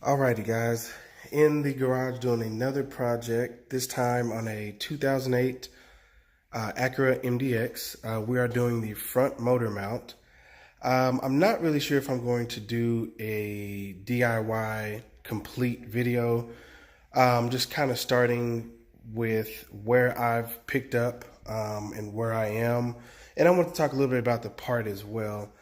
Alrighty guys, in the garage doing another project, this time on a 2008 Acura MDX. We are doing the front motor mount. I'm not really sure if I'm going to do a DIY complete video. Just kind of starting with where I've picked up and where I am. And I want to talk a little bit about the part as well.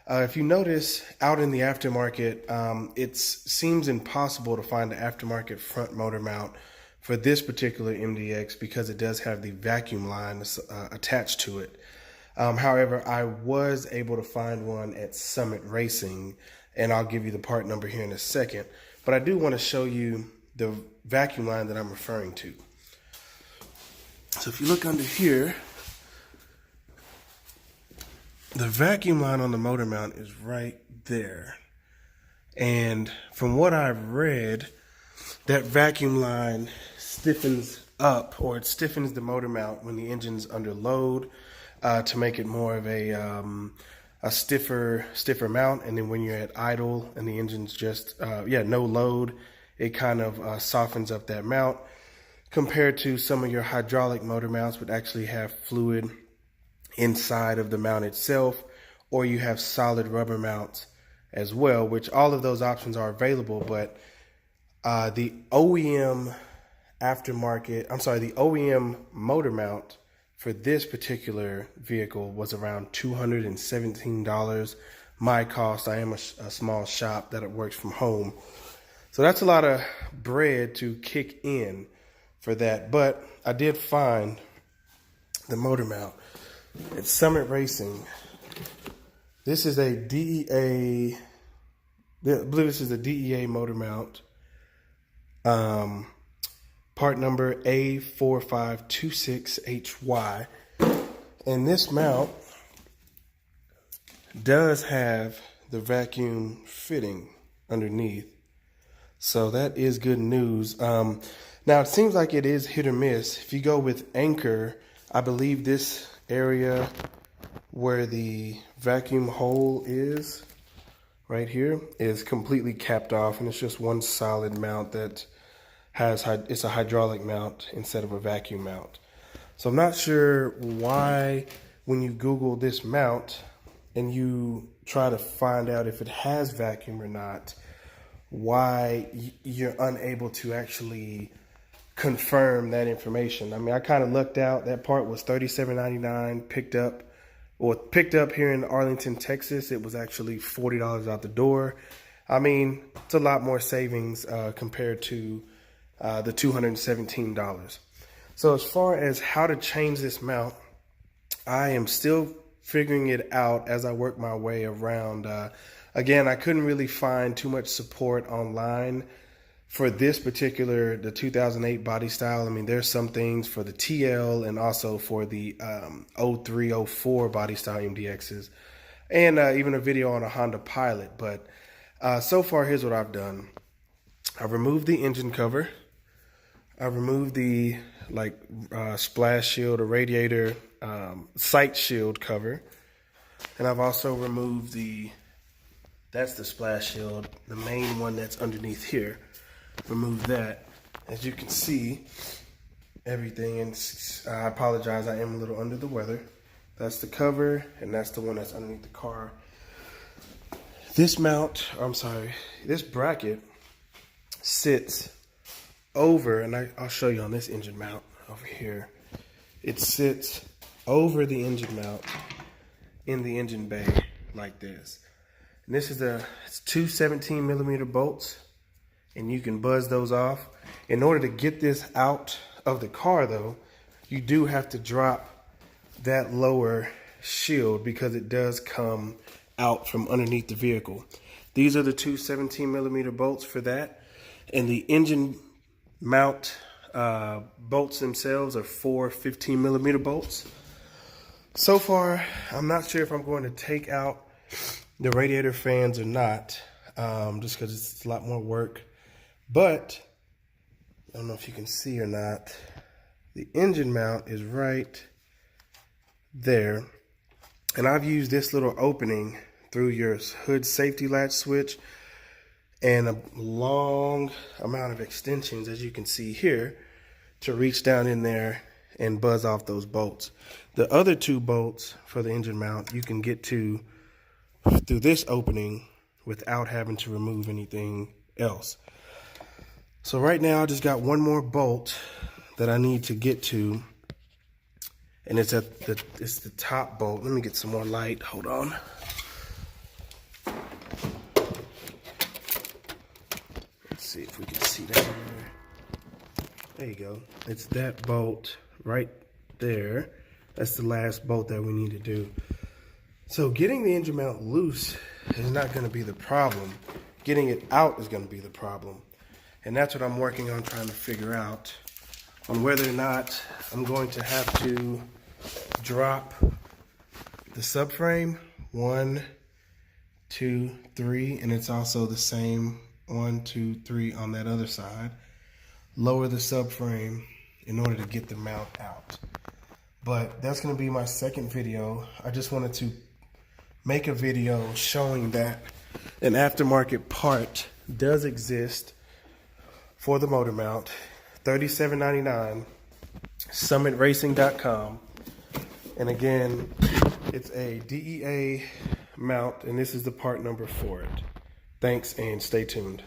If you notice out in the aftermarket, it seems impossible to find an aftermarket front motor mount for this particular MDX because it does have the vacuum line attached to it. However, I was able to find one at Summit Racing, and I'll give you the part number here in a second. But I do want to show you the vacuum line that I'm referring to. So if you look under here, the vacuum line on the motor mount is right there. And from what I've read, that vacuum line stiffens up, or it stiffens the motor mount when the engine's under load to make it more of a stiffer mount. And then when you're at idle and the engine's just, no load, it kind of softens up that mount compared to some of your hydraulic motor mounts would actually have fluid inside of the mount itself, or you have solid rubber mounts as well, which all of those options are available. But the OEM motor mount for this particular vehicle was around $217. My cost, I am a small shop that works from home, so that's a lot of bread to kick in for that. But I did find the motor mount at Summit Racing. This is a DEA, I believe this is a DEA motor mount. Part number A4526HY. And this mount does have the vacuum fitting underneath. So that is good news. Now it seems like it is hit or miss. If you go with Anchor, I believe this area where the vacuum hole is right here is completely capped off, and it's just one solid mount that has, it's a hydraulic mount instead of a vacuum mount. So I'm not sure why when you Google this mount and you try to find out if it has vacuum or not, why you're unable to actually confirm that information. I mean, I kind of lucked out. That part was $37.99 picked up here in Arlington, Texas. It was actually $40 out the door. I mean, it's a lot more savings compared to the $217. So as far as how to change this mount, I am still figuring it out as I work my way around. Again, I couldn't really find too much support online for this particular, the 2008 body style. I mean, there's some things for the TL and also for the 03, 04 body style MDXs, and even a video on a Honda Pilot. But so far, here's what I've done. I've removed the engine cover. I've removed the splash shield or radiator sight shield cover. And I've also removed that's the splash shield, the main one that's underneath here. Remove that. As you can see, everything, and I apologize, I am a little under the weather. That's the cover, and that's the one that's underneath the car. This this bracket sits over, and I'll show you on this engine mount over here. It sits over the engine mount in the engine bay like this. And this is it's two 17mm bolts, and you can buzz those off. In order to get this out of the car though, you do have to drop that lower shield because it does come out from underneath the vehicle. These are the two 17mm bolts for that, and the engine mount bolts themselves are four 15mm bolts. So far, I'm not sure if I'm going to take out the radiator fans or not, just because it's a lot more work. But I don't know if you can see or not, the engine mount is right there, and I've used this little opening through your hood safety latch switch and a long amount of extensions, as you can see here, to reach down in there and buzz off those bolts. The other 2 bolts for the engine mount you can get to through this opening without having to remove anything else. So right now I just got one more bolt that I need to get to, and it's the top bolt. Let me get some more light. Hold on. Let's see if we can see that. There you go. It's that bolt right there. That's the last bolt that we need to do. So getting the engine mount loose is not going to be the problem. Getting it out is going to be the problem. And that's what I'm working on trying to figure out, on whether or not I'm going to have to drop the subframe 1, 2, 3, and it's also the same 1, 2, 3 on that other side. Lower the subframe in order to get the mount out. But that's going to be my second video. I just wanted to make a video showing that an aftermarket part does exist for the motor mount. $37.99, summitracing.com. And again, it's a DEA mount, and this is the part number for it. Thanks, and stay tuned.